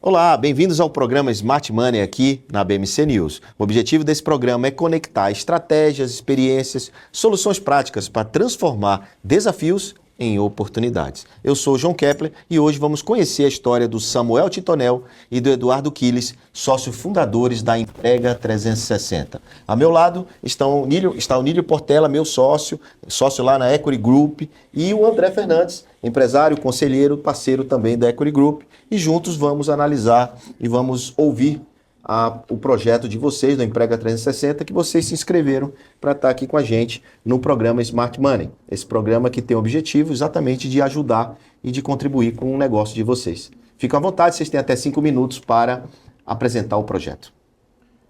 Olá, bem-vindos ao programa Smart Money aqui na BMC News. O objetivo desse programa é conectar estratégias, experiências, soluções práticas para transformar desafios em oportunidades. Eu sou o João Kepler e hoje vamos conhecer a história do Samuel Titonel e do Eduardo Quiles, sócios fundadores da Emprega 360. A meu lado está o Nílio Portela, meu sócio lá na Equity Group, e o André Fernandes, empresário, conselheiro, parceiro também da Equity Group, e juntos vamos analisar e vamos ouvir o projeto de vocês, do Emprega 360, que vocês se inscreveram para estar aqui com a gente no programa Smart Money. Esse programa que tem o objetivo exatamente de ajudar e de contribuir com o negócio de vocês. Fiquem à vontade, vocês têm até 5 minutos para apresentar o projeto.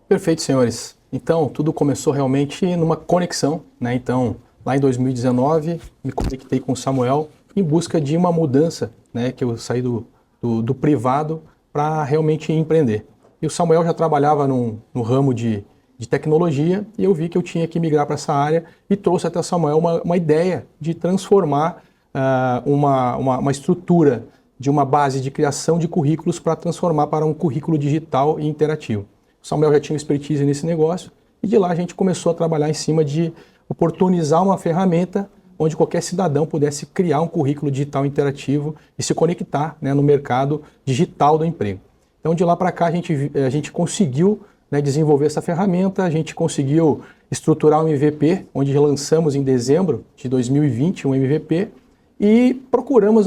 Perfeito, senhores. Então, tudo começou realmente numa conexão, né? Então, lá em 2019, me conectei com o Samuel em busca de uma mudança, né? Que eu saí do privado para realmente empreender. E o Samuel já trabalhava no ramo de tecnologia e eu vi que eu tinha que migrar para essa área e trouxe até o Samuel uma ideia de transformar uma estrutura de uma base de criação de currículos para transformar para um currículo digital e interativo. O Samuel já tinha expertise nesse negócio e de lá a gente começou a trabalhar em cima de oportunizar uma ferramenta onde qualquer cidadão pudesse criar um currículo digital interativo e se conectar, né, no mercado digital do emprego. Então, de lá para cá, a gente conseguiu, né, desenvolver essa ferramenta, a gente conseguiu estruturar um MVP, onde lançamos em dezembro de 2020 um MVP e procuramos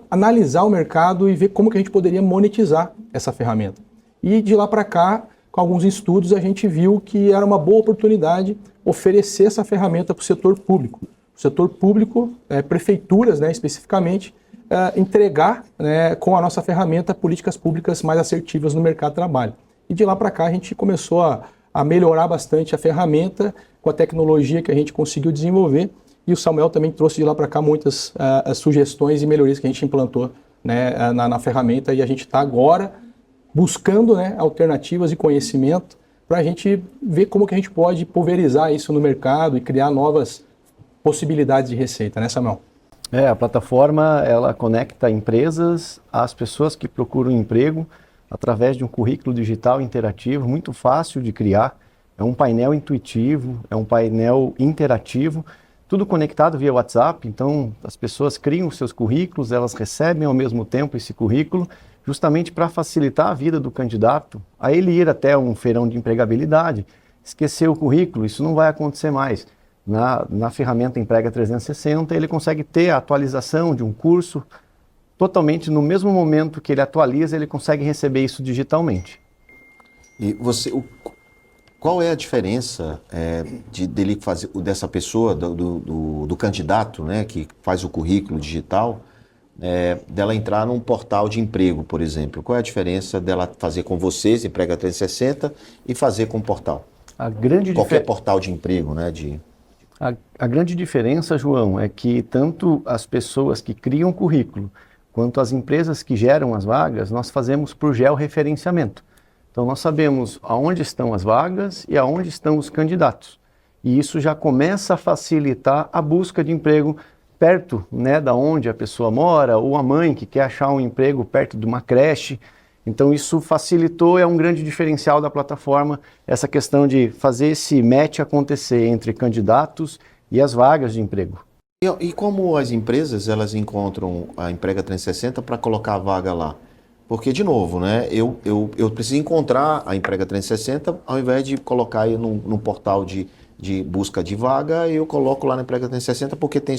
analisar o mercado e ver como que a gente poderia monetizar essa ferramenta. E de lá para cá, com alguns estudos, a gente viu que era uma boa oportunidade oferecer essa ferramenta para o setor público. O setor público, prefeituras, né, especificamente, entregar, né, com a nossa ferramenta políticas públicas mais assertivas no mercado de trabalho. E de lá para cá a gente começou a melhorar bastante a ferramenta com a tecnologia que a gente conseguiu desenvolver e o Samuel também trouxe de lá para cá muitas sugestões e melhorias que a gente implantou, né, na ferramenta e a gente está agora buscando, né, alternativas e conhecimento para a gente ver como que a gente pode pulverizar isso no mercado e criar novas possibilidades de receita, né, Samuel? A plataforma ela conecta empresas às pessoas que procuram emprego através de um currículo digital interativo, muito fácil de criar. É um painel intuitivo, é um painel interativo, tudo conectado via WhatsApp. Então as pessoas criam os seus currículos, elas recebem ao mesmo tempo esse currículo, justamente para facilitar a vida do candidato, a ele ir até um feirão de empregabilidade, esquecer o currículo, isso não vai acontecer mais. Na ferramenta Emprega 360, ele consegue ter a atualização de um curso totalmente no mesmo momento que ele atualiza, ele consegue receber isso digitalmente. E qual é a diferença dele fazer, dessa pessoa, do candidato, né, que faz o currículo digital, dela entrar num portal de emprego, por exemplo? Qual é a diferença dela fazer com vocês, Emprega 360, e fazer com o portal? Qualquer portal de emprego, né? A grande diferença, João, é que tanto as pessoas que criam o currículo quanto as empresas que geram as vagas, nós fazemos por georreferenciamento. Então nós sabemos aonde estão as vagas e aonde estão os candidatos. E isso já começa a facilitar a busca de emprego perto, né, da onde a pessoa mora, ou a mãe que quer achar um emprego perto de uma creche. Então isso facilitou, é um grande diferencial da plataforma, essa questão de fazer esse match acontecer entre candidatos e as vagas de emprego. E como as empresas elas encontram a Emprega 360 para colocar a vaga lá? Porque, de novo, né, eu preciso encontrar a Emprega 360 ao invés de colocar aí num portal de busca de vaga, eu coloco lá na Emprega 360 porque tem...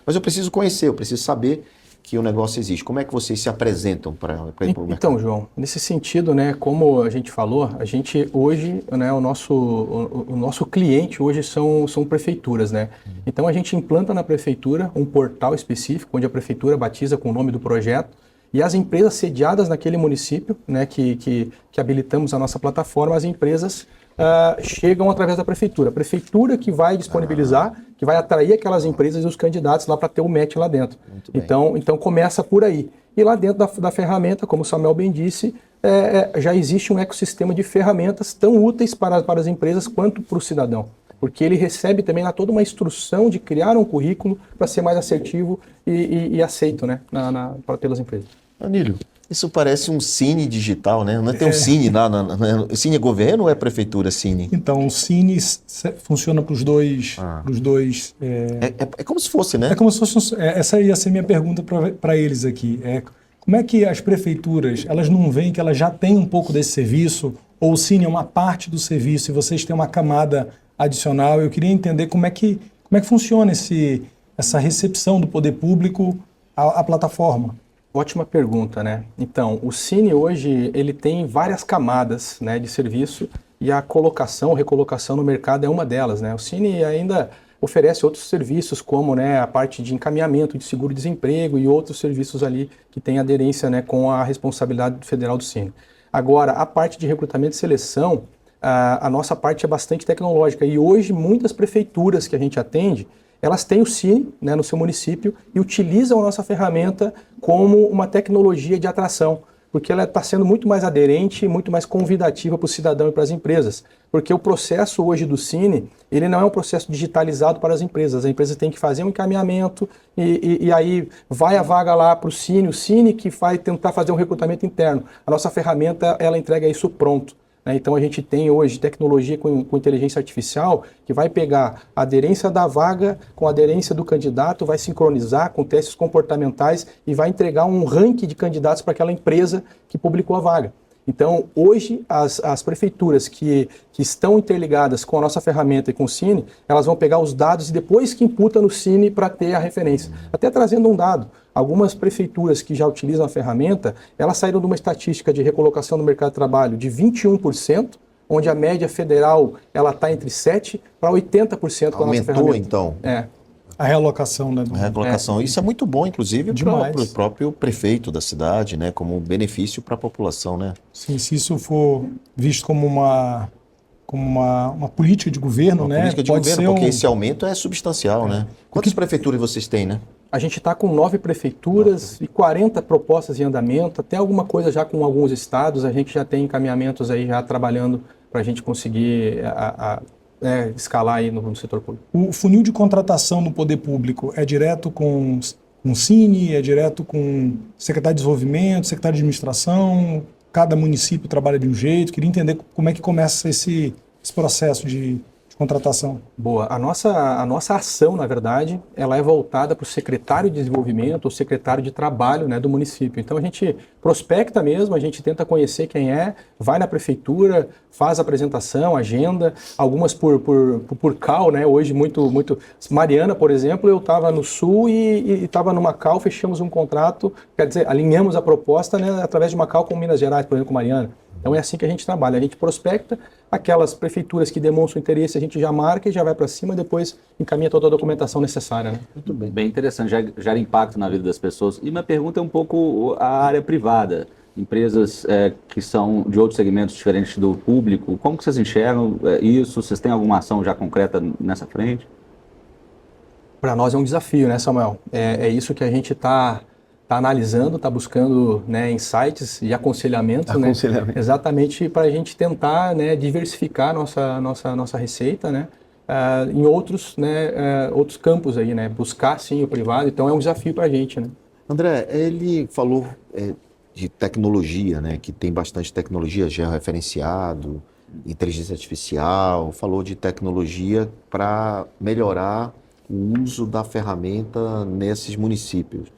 Mas eu preciso conhecer, eu preciso saber que o negócio existe. Como é que vocês se apresentam para o mercado? Então, João, nesse sentido, né, como a gente falou, a gente hoje, né, o nosso cliente hoje são prefeituras, né? Então a gente implanta na prefeitura um portal específico, onde a prefeitura batiza com o nome do projeto, e as empresas sediadas naquele município, né, que habilitamos a nossa plataforma, as empresas chegam através da prefeitura. A prefeitura que vai disponibilizar, que vai atrair aquelas empresas e os candidatos lá para ter o match lá dentro. Então começa por aí. E lá dentro da ferramenta, como o Samuel bem disse, já existe um ecossistema de ferramentas tão úteis para as empresas quanto para o cidadão. Porque ele recebe também lá toda uma instrução de criar um currículo para ser mais assertivo e aceito, né, pelas empresas. Anílio, isso parece um Cine digital, né? Não tem um Cine lá, Cine é governo ou é prefeitura Cine? Então, o Cine funciona para os dois. É como se fosse, né? É como se fosse. Essa ia ser minha pergunta para eles aqui. Como é que as prefeituras, elas não veem que elas já têm um pouco desse serviço, ou o Cine é uma parte do serviço e vocês têm uma camada adicional? Eu queria entender como é que funciona essa recepção do poder público à plataforma. Ótima pergunta, né? Então, o Cine hoje, ele tem várias camadas, né, de serviço e a colocação, recolocação no mercado é uma delas, né? O Cine ainda oferece outros serviços como, né, a parte de encaminhamento de seguro-desemprego e outros serviços ali que têm aderência, né, com a responsabilidade federal do Cine. Agora, a parte de recrutamento e seleção, a nossa parte é bastante tecnológica e hoje muitas prefeituras que a gente atende, elas têm o Cine, né, no seu município e utilizam a nossa ferramenta como uma tecnologia de atração, porque ela está sendo muito mais aderente e muito mais convidativa para o cidadão e para as empresas. Porque o processo hoje do Cine, ele não é um processo digitalizado para as empresas. A empresa tem que fazer um encaminhamento e aí vai a vaga lá para o Cine que vai tentar fazer um recrutamento interno. A nossa ferramenta, ela entrega isso pronto. Então a gente tem hoje tecnologia com inteligência artificial que vai pegar a aderência da vaga com a aderência do candidato, vai sincronizar com testes comportamentais e vai entregar um ranking de candidatos para aquela empresa que publicou a vaga. Então, hoje, as prefeituras que estão interligadas com a nossa ferramenta e com o Cine, elas vão pegar os dados e depois que imputa no Cine para ter a referência. Até trazendo um dado, algumas prefeituras que já utilizam a ferramenta, elas saíram de uma estatística de recolocação no mercado de trabalho de 21%, onde a média federal está entre 7% para 80% com a nossa ferramenta. Aumentou, então? A realocação, né? A realocação. Isso é muito bom, inclusive, para o próprio prefeito da cidade, né? Como um benefício para a população, né? Sim, se isso for visto como uma política de governo, né? Política de governo, porque esse aumento é substancial, né? Quantas prefeituras vocês têm, né? A gente está com 9 prefeituras e 40 propostas em andamento, até alguma coisa já com alguns estados, a gente já tem encaminhamentos aí já trabalhando para a gente conseguir escalar aí no setor público. O funil de contratação no poder público é direto com o Cine, é direto com o secretário de desenvolvimento, secretário de administração, cada município trabalha de um jeito. Queria entender como é que começa esse processo de contratação. Boa. A nossa ação, na verdade, ela é voltada para o secretário de desenvolvimento ou secretário de trabalho, né, do município. Então a gente prospecta mesmo, a gente tenta conhecer quem é, vai na prefeitura, faz a apresentação, agenda, algumas por call, né, hoje muito. Mariana, por exemplo, eu estava no Sul e estava numa call, fechamos um contrato, quer dizer, alinhamos a proposta, né, através de uma call com Minas Gerais, por exemplo, com Mariana. Então é assim que a gente trabalha, a gente prospecta aquelas prefeituras que demonstram interesse, a gente já marca e já vai para cima, depois encaminha toda a documentação necessária. Né? Muito bem. Bem interessante, gera impacto na vida das pessoas. E minha pergunta é um pouco a área privada, empresas que são de outros segmentos diferentes do público, como que vocês enxergam isso? Vocês têm alguma ação já concreta nessa frente? Para nós é um desafio, né, Samuel? É isso que a gente está analisando, está buscando, né, insights e aconselhamento, né, exatamente para a gente tentar, né, diversificar nossa receita, né, em outros campos aí, né, buscar sim o privado. Então é um desafio para a gente, né. André, ele falou de tecnologia, né, que tem bastante tecnologia, georreferenciado, inteligência artificial, falou de tecnologia para melhorar o uso da ferramenta nesses municípios.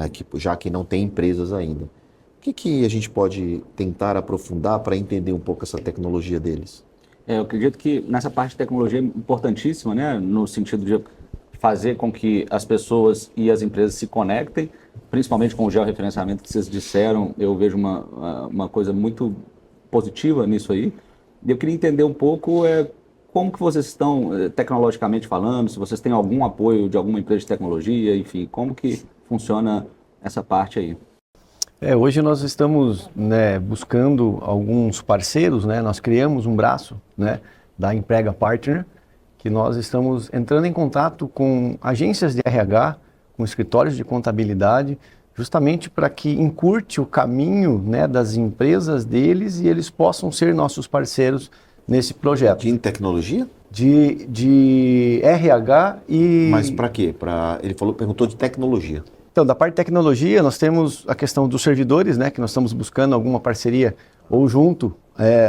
Aqui, já que não tem empresas ainda. O que a gente pode tentar aprofundar para entender um pouco essa tecnologia deles? Eu acredito que nessa parte de tecnologia é importantíssima, né? No sentido de fazer com que as pessoas e as empresas se conectem, principalmente com o georreferenciamento que vocês disseram. Eu vejo uma coisa muito positiva nisso aí. E eu queria entender um pouco como que vocês estão tecnologicamente falando, se vocês têm algum apoio de alguma empresa de tecnologia, enfim, como que funciona essa parte aí? Hoje nós estamos, né, buscando alguns parceiros, né? Nós criamos um braço, né, da Emprega Partner, que nós estamos entrando em contato com agências de RH, com escritórios de contabilidade, justamente para que encurte o caminho, né, das empresas deles e eles possam ser nossos parceiros nesse projeto. De tecnologia? De RH e... Mas para quê? Ele perguntou de tecnologia. Então, da parte de tecnologia, nós temos a questão dos servidores, né, que nós estamos buscando alguma parceria ou junto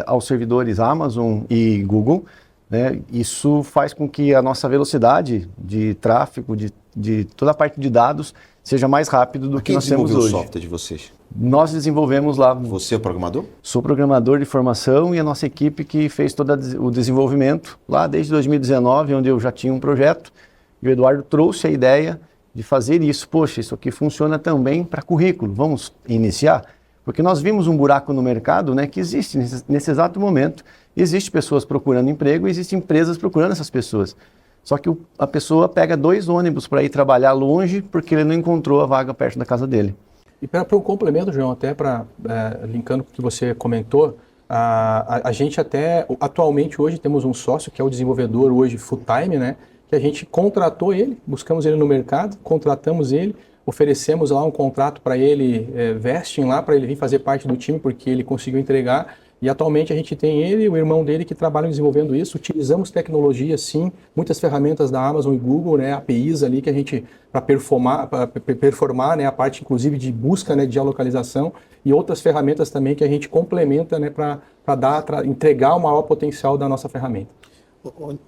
aos servidores Amazon e Google, né? Isso faz com que a nossa velocidade de tráfego, de toda a parte de dados, seja mais rápido do que nós temos hoje. Quem desenvolveu o software de vocês? Nós desenvolvemos lá. Você é o programador? Sou programador de formação e a nossa equipe que fez todo o desenvolvimento lá desde 2019, onde eu já tinha um projeto, e o Eduardo trouxe a ideia de fazer isso. Poxa, isso aqui funciona também para currículo, vamos iniciar? Porque nós vimos um buraco no mercado, né, que existe nesse exato momento. Existem pessoas procurando emprego e existem empresas procurando essas pessoas. Só que a pessoa pega 2 ônibus para ir trabalhar longe porque ele não encontrou a vaga perto da casa dele. E para um complemento, João, até linkando com o que você comentou, a gente até, atualmente hoje temos um sócio que é o desenvolvedor hoje full-time, né? Que a gente contratou ele, buscamos ele no mercado, contratamos ele, oferecemos lá um contrato para ele, vesting lá, para ele vir fazer parte do time, porque ele conseguiu entregar. E atualmente a gente tem ele e o irmão dele que trabalham desenvolvendo isso. Utilizamos tecnologia, sim, muitas ferramentas da Amazon e Google, né, APIs ali que a gente, para performar, né, a parte inclusive de busca, né, de geolocalização, e outras ferramentas também que a gente complementa, né, para entregar o maior potencial da nossa ferramenta.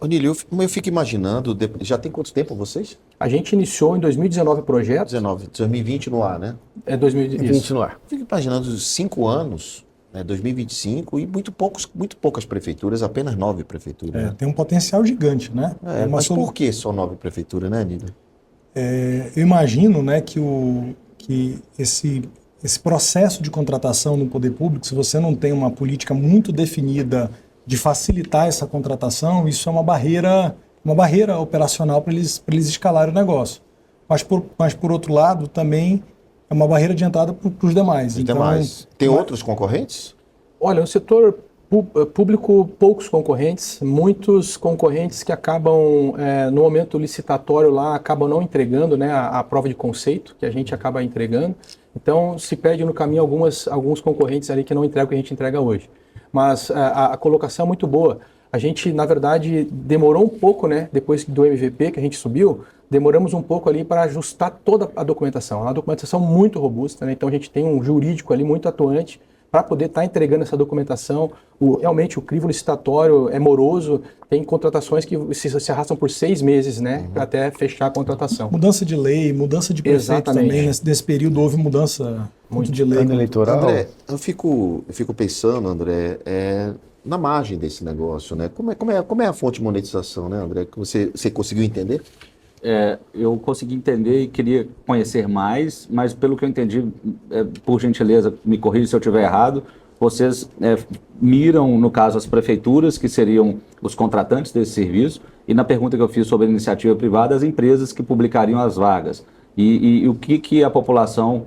Onílio, eu fico imaginando, já tem quanto tempo vocês? A gente iniciou em 2019 o projeto. 2020 no ar, né? 2020 no ar. Fico imaginando 5 anos, né, 2025, e muito poucas prefeituras, apenas 9 prefeituras. Tem um potencial gigante, né? Mas por que só 9 prefeituras, né, Nilo? Eu imagino, né, que esse processo de contratação no poder público, se você não tem uma política muito definida de facilitar essa contratação, isso é uma barreira operacional para eles escalarem o negócio. Mas por outro lado, também é uma barreira de entrada para os demais. Tem outros concorrentes? Olha, no setor público, poucos concorrentes, muitos concorrentes que acabam, no momento licitatório lá, acabam não entregando, né, a prova de conceito, que a gente acaba entregando. Então, se perde no caminho alguns concorrentes ali que não entregam o que a gente entrega hoje. Mas a colocação é muito boa. A gente, na verdade, demorou um pouco, né, depois do MVP que a gente subiu, demoramos um pouco ali para ajustar toda a documentação. É uma documentação muito robusta, né? Então a gente tem um jurídico ali muito atuante para poder estar entregando essa documentação. Realmente o crivo licitatório é moroso, tem contratações que se arrastam por 6 meses, né, até fechar a contratação. Mudança de lei, mudança de prefeito também. Nesse período houve mudança muito de lei. Ano eleitoral. André, eu fico pensando, André, na margem desse negócio, né? Como é a fonte de monetização, né, André? Que você conseguiu entender? Eu consegui entender e queria conhecer mais, mas pelo que eu entendi, por gentileza, me corrija se eu estiver errado, vocês miram, no caso, as prefeituras, que seriam os contratantes desse serviço, e na pergunta que eu fiz sobre a iniciativa privada, as empresas que publicariam as vagas. E o que a população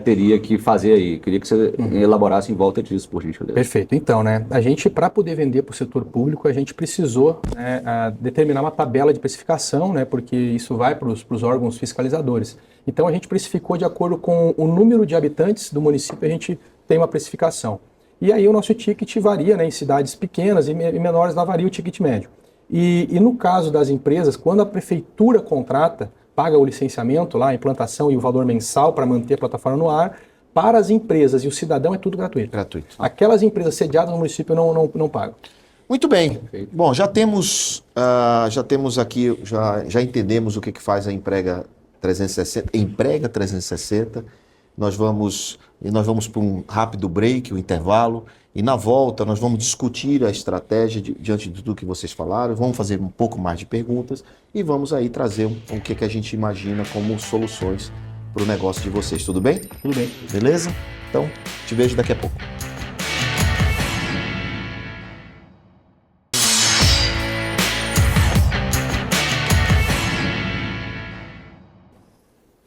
teria que fazer aí? Queria que você elaborasse em volta disso, por gentileza. Perfeito. Então, né, a gente, para poder vender para o setor público, a gente precisou, né, determinar uma tabela de precificação, né, porque isso vai para os órgãos fiscalizadores. Então, a gente precificou de acordo com o número de habitantes do município, a gente tem uma precificação. E aí o nosso ticket varia, né, em cidades pequenas e menores, lá varia o ticket médio. E no caso das empresas, quando a prefeitura contrata, paga o licenciamento lá, a implantação e o valor mensal para manter a plataforma no ar, para as empresas e o cidadão é tudo gratuito. Aquelas empresas sediadas no município não pagam. Muito bem. Bom, já temos aqui, já entendemos o que faz a Emprega 360. Nós vamos para um rápido break, o intervalo, e na volta nós vamos discutir a estratégia diante de tudo que vocês falaram, vamos fazer um pouco mais de perguntas e vamos aí trazer o que a gente imagina como soluções para o negócio de vocês. Tudo bem? Tudo bem. Beleza? Então, te vejo daqui a pouco.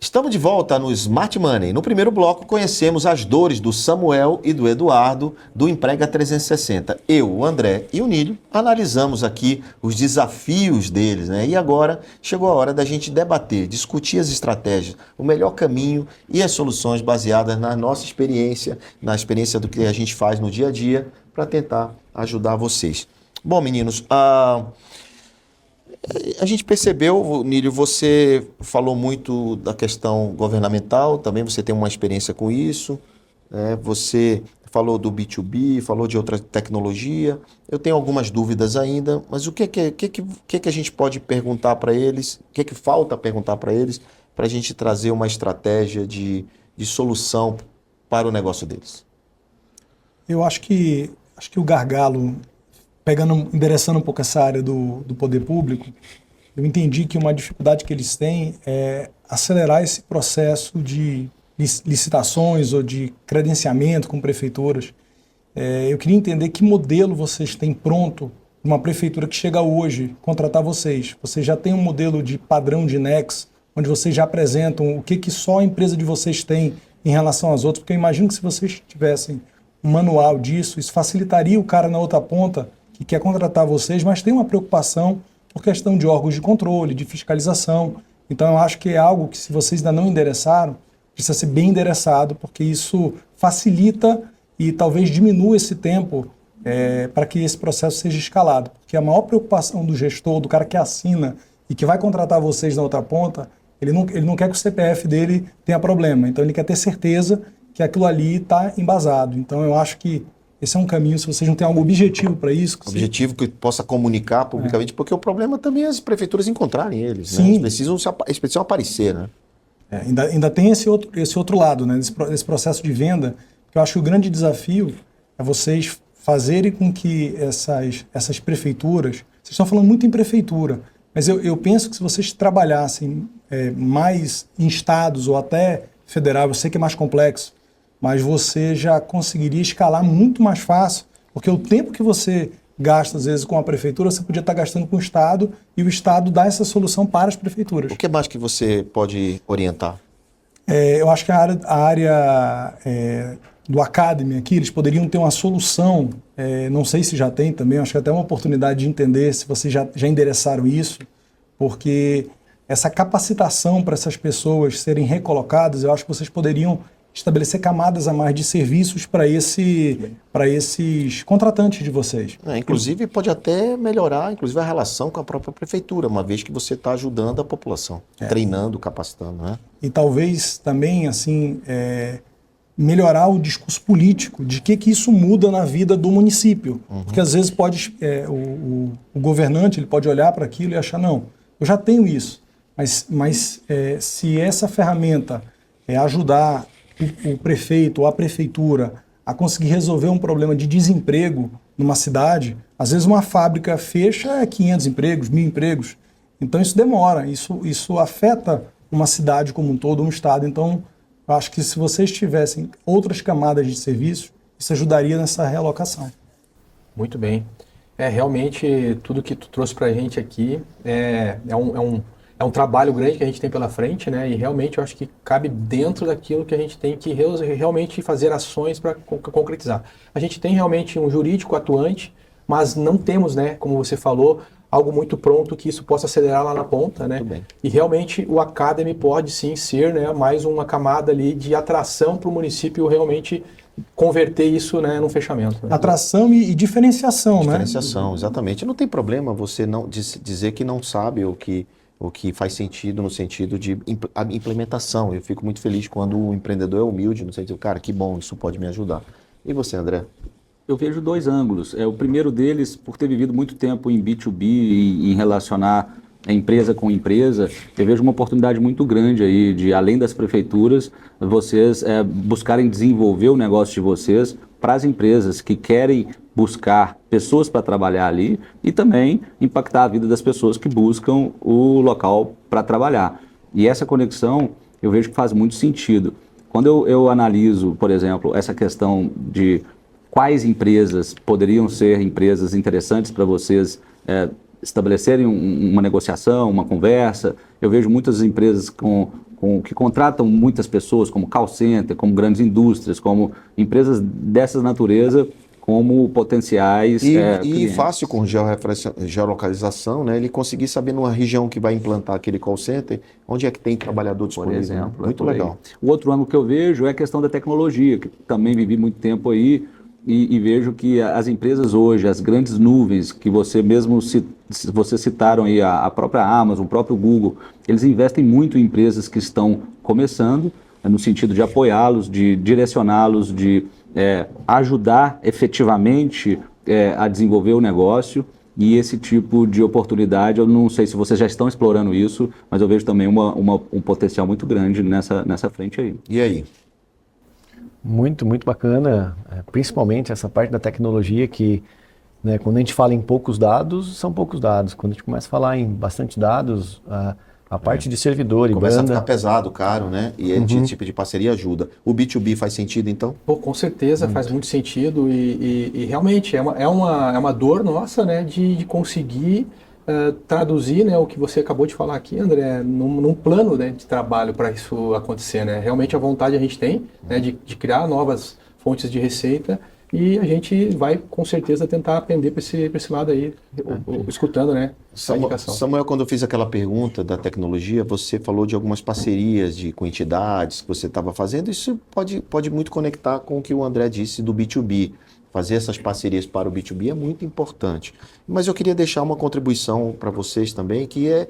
Estamos de volta no Smart Money. No primeiro bloco, conhecemos as dores do Samuel e do Eduardo do Emprega 360. Eu, o André e o Nílio analisamos aqui os desafios deles, né? E agora chegou a hora da gente debater, discutir as estratégias, o melhor caminho e as soluções baseadas na nossa experiência, na experiência do que a gente faz no dia a dia, para tentar ajudar vocês. Bom, meninos, A gente percebeu, Nílio, você falou muito da questão governamental, também você tem uma experiência com isso, né? Você falou do B2B, falou de outra tecnologia. Eu tenho algumas dúvidas ainda, mas o que a gente pode perguntar para eles? O que falta perguntar para eles para a gente trazer uma estratégia de solução para o negócio deles? Eu acho que o gargalo, endereçando um pouco essa área do poder público, eu entendi que uma dificuldade que eles têm é acelerar esse processo de licitações ou de credenciamento com prefeituras. Eu queria entender que modelo vocês têm pronto, uma prefeitura que chega hoje contratar vocês. Vocês já têm um modelo de padrão de INEX, onde vocês já apresentam o que só a empresa de vocês tem em relação às outras, porque eu imagino que se vocês tivessem um manual disso, isso facilitaria o cara na outra ponta que quer contratar vocês, mas tem uma preocupação por questão de órgãos de controle, de fiscalização. Então eu acho que é algo que, se vocês ainda não endereçaram, precisa ser bem endereçado, porque isso facilita e talvez diminua esse tempo para que esse processo seja escalado. Porque a maior preocupação do gestor, do cara que assina e que vai contratar vocês na outra ponta, ele não quer que o CPF dele tenha problema. Então ele quer ter certeza que aquilo ali está embasado. Então eu acho que esse é um caminho, se vocês não têm algo objetivo para isso. Objetivo que possa comunicar publicamente, porque o problema também é as prefeituras encontrarem eles. Sim. Né? Eles precisam aparecer, né? Ainda tem esse outro lado, né? Esse processo de venda, que eu acho que o grande desafio é vocês fazerem com que essas prefeituras... Vocês estão falando muito em prefeitura, mas eu penso que se vocês trabalhassem mais em estados ou até federal, eu sei que é mais complexo, mas você já conseguiria escalar muito mais fácil, porque o tempo que você gasta, às vezes, com a prefeitura, você podia estar gastando com o Estado, e o Estado dá essa solução para as prefeituras. O que mais que você pode orientar? Eu acho que a área do Academy aqui, eles poderiam ter uma solução, não sei se já tem também, acho que até uma oportunidade de entender se vocês já endereçaram isso, porque essa capacitação para essas pessoas serem recolocadas, eu acho que vocês poderiam estabelecer camadas a mais de serviços para esses contratantes de vocês. Inclusive, pode até melhorar a relação com a própria prefeitura, uma vez que você está ajudando a população, treinando, capacitando, né? E talvez também, assim, melhorar o discurso político de que isso muda na vida do município. Porque às vezes o governante ele pode olhar para aquilo e achar, não, eu já tenho isso, mas se essa ferramenta ajudar o prefeito ou a prefeitura a conseguir resolver um problema de desemprego numa cidade, às vezes uma fábrica fecha 500 empregos, 1.000 empregos. Então isso demora, isso afeta uma cidade como um todo, um estado. Então eu acho que se vocês tivessem outras camadas de serviço, isso ajudaria nessa realocação. Muito bem. Realmente tudo que tu trouxe para a gente aqui é um trabalho grande que a gente tem pela frente, né? E realmente eu acho que cabe dentro daquilo que a gente tem que realmente fazer ações para concretizar. A gente tem realmente um jurídico atuante, mas não temos, né, como você falou, algo muito pronto que isso possa acelerar lá na ponta, né? E realmente o Academy pode sim ser, né, mais uma camada ali de atração para o município realmente converter isso, né, num fechamento. Né? Atração e diferenciação, né? Diferenciação, exatamente. Não tem problema você não dizer que não sabe o que faz sentido no sentido de implementação. Eu fico muito feliz quando o empreendedor é humilde, no sentido, cara, que bom, isso pode me ajudar. E você, André? Eu vejo dois ângulos. O primeiro deles, por ter vivido muito tempo em B2B e em relacionar a empresa com empresa, eu vejo uma oportunidade muito grande aí de, além das prefeituras, vocês buscarem desenvolver o negócio de vocês para as empresas que querem buscar pessoas para trabalhar ali e também impactar a vida das pessoas que buscam o local para trabalhar. E essa conexão eu vejo que faz muito sentido. Quando eu analiso, por exemplo, essa questão de quais empresas poderiam ser empresas interessantes para vocês estabelecerem uma negociação, uma conversa, eu vejo muitas empresas que contratam muitas pessoas, como call center, como grandes indústrias, como empresas dessa natureza, como potenciais e fácil com geolocalização, né? Ele conseguir saber numa região que vai implantar aquele call center, onde é que tem trabalhador disponível. Por exemplo, muito legal. O outro ângulo que eu vejo é a questão da tecnologia, que também vivi muito tempo aí, e vejo que as empresas hoje, as grandes nuvens que você mesmo Vocês citaram aí a própria Amazon, o próprio Google, eles investem muito em empresas que estão começando, no sentido de apoiá-los, de direcioná-los, de ajudar efetivamente a desenvolver o negócio. E esse tipo de oportunidade, eu não sei se vocês já estão explorando isso, mas eu vejo também um potencial muito grande nessa frente aí. E aí? Muito, muito bacana, principalmente essa parte da tecnologia que, né, quando a gente fala em poucos dados, são poucos dados. Quando a gente começa a falar em bastante dados, a parte de servidor e Começa a banda... ficar pesado, caro, né? E esse tipo de parceria ajuda. O B2B faz sentido, então? Pô, com certeza faz muito sentido e realmente é uma dor nossa, né, de conseguir traduzir, né, o que você acabou de falar aqui, André, num plano, né, de trabalho para isso acontecer, né? Realmente a vontade a gente tem, né, de criar novas fontes de receita e a gente vai com certeza tentar aprender para esse lado aí, escutando, né, a indicação. Samuel, quando eu fiz aquela pergunta da tecnologia, você falou de algumas parcerias com entidades que você estava fazendo. Isso pode muito conectar com o que o André disse do B2B. Fazer essas parcerias para o B2B é muito importante. Mas eu queria deixar uma contribuição para vocês também, que é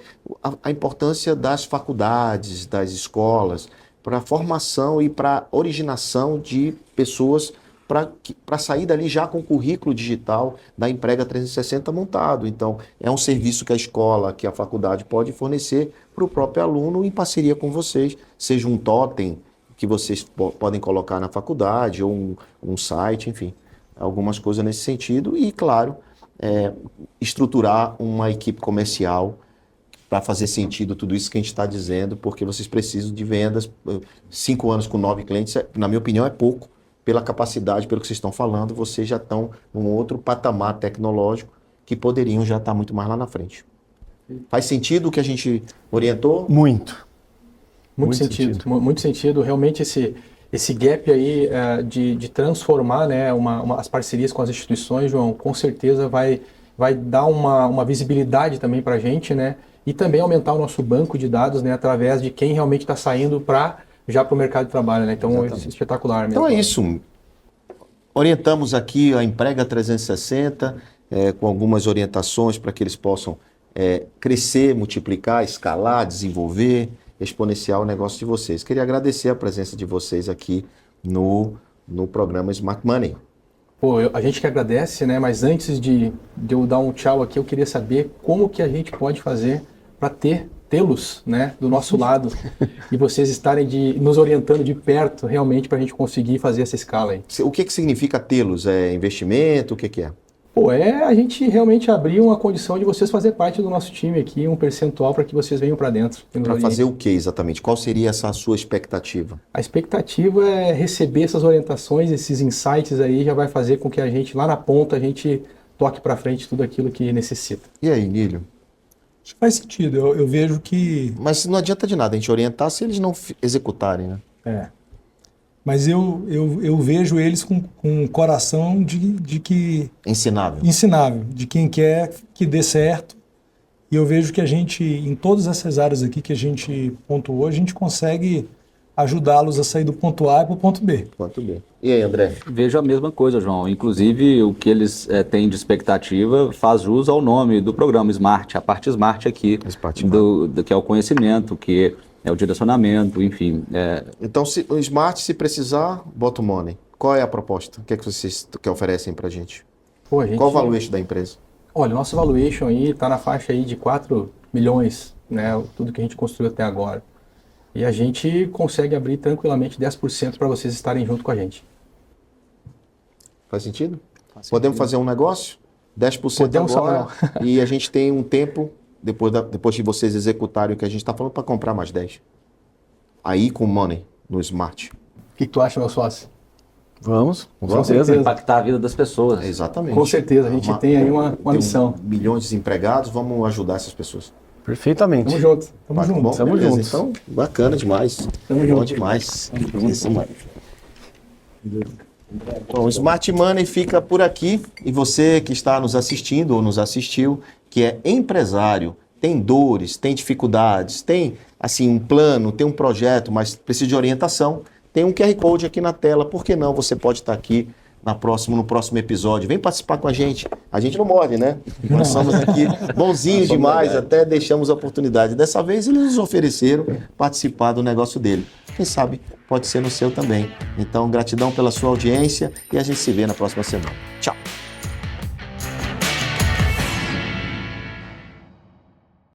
a importância das faculdades, das escolas, para a formação e para a originação de pessoas para sair dali já com o currículo digital da Emprega 360 montado. Então, é um serviço que a escola, que a faculdade pode fornecer para o próprio aluno em parceria com vocês, seja um totem que vocês podem colocar na faculdade ou um site, enfim, algumas coisas nesse sentido. E, claro, estruturar uma equipe comercial para fazer sentido tudo isso que a gente está dizendo, porque vocês precisam de vendas. 5 anos com 9 clientes, na minha opinião, é pouco. Pela capacidade, pelo que vocês estão falando, vocês já estão num outro patamar tecnológico que poderiam já estar muito mais lá na frente. Faz sentido o que a gente orientou? Muito. Muito sentido. Realmente esse gap aí de transformar, né, as parcerias com as instituições, João, com certeza vai dar uma visibilidade também para a gente, né, e também aumentar o nosso banco de dados, né, através de quem realmente está saindo já para o mercado de trabalho, né? Então, é espetacular mesmo. Então é isso. Orientamos aqui a Emprega 360 com algumas orientações para que eles possam crescer, multiplicar, escalar, desenvolver, exponenciar o negócio de vocês. Queria agradecer a presença de vocês aqui no programa Smart Money. Pô, a gente que agradece, né? Mas antes de eu dar um tchau aqui, eu queria saber como que a gente pode fazer para tê-los, né, do nosso lado e vocês estarem nos orientando de perto realmente para a gente conseguir fazer essa escala aí. O que significa tê-los? É investimento? O que é? Pô, a gente realmente abrir uma condição de vocês fazer parte do nosso time aqui, um percentual para que vocês venham para dentro. Para fazer o que exatamente? Qual seria essa sua expectativa? A expectativa é receber essas orientações, esses insights aí já vai fazer com que a gente, lá na ponta, a gente toque para frente tudo aquilo que necessita. E aí, Nílio? Acho que faz sentido. Eu vejo que... Mas não adianta de nada a gente orientar se eles não executarem, né? Mas eu vejo eles com um coração de que... Ensinável. De quem quer que dê certo. E eu vejo que a gente, em todas essas áreas aqui que a gente pontuou, a gente consegue ajudá-los a sair do ponto A para o ponto B. E aí, André? Vejo a mesma coisa, João. Inclusive, o que eles têm de expectativa faz jus ao nome do programa Smart, a parte Smart aqui, que é o conhecimento, que é o direcionamento, enfim. Então, o Smart, se precisar, bota o money. Qual é a proposta? O que é que vocês oferecem para a gente? Qual o valuation da empresa? Olha, o nosso valuation aí está na faixa aí de 4 milhões, né? Tudo que a gente construiu até agora. E a gente consegue abrir tranquilamente 10% para vocês estarem junto com a gente. Faz sentido? Podemos fazer um negócio? 10% Podemos, agora. E a gente tem um tempo, depois de vocês executarem o que a gente está falando, para comprar mais 10. Aí com money, no Smart. O que tu acha, meu sócio? Vamos, com certeza. Impactar a vida das pessoas. Exatamente. Com certeza, a gente tem aí uma missão. Milhões de desempregados, vamos ajudar essas pessoas. Perfeitamente. Tamo junto. Tamo junto. Então, bacana demais. Tamo Bom junto. demais. Bom, o Smart Money fica por aqui. E você que está nos assistindo ou nos assistiu, que é empresário, tem dores, tem dificuldades, tem assim um plano, tem um projeto, mas precisa de orientação, tem um QR Code aqui na tela. Por que não? Você pode estar aqui no próximo episódio. Vem participar com a gente. A gente não morde, né? Nós somos aqui bonzinhos demais, até deixamos a oportunidade. Dessa vez eles nos ofereceram participar do negócio dele. Quem sabe pode ser no seu também. Então, gratidão pela sua audiência e a gente se vê na próxima semana. Tchau!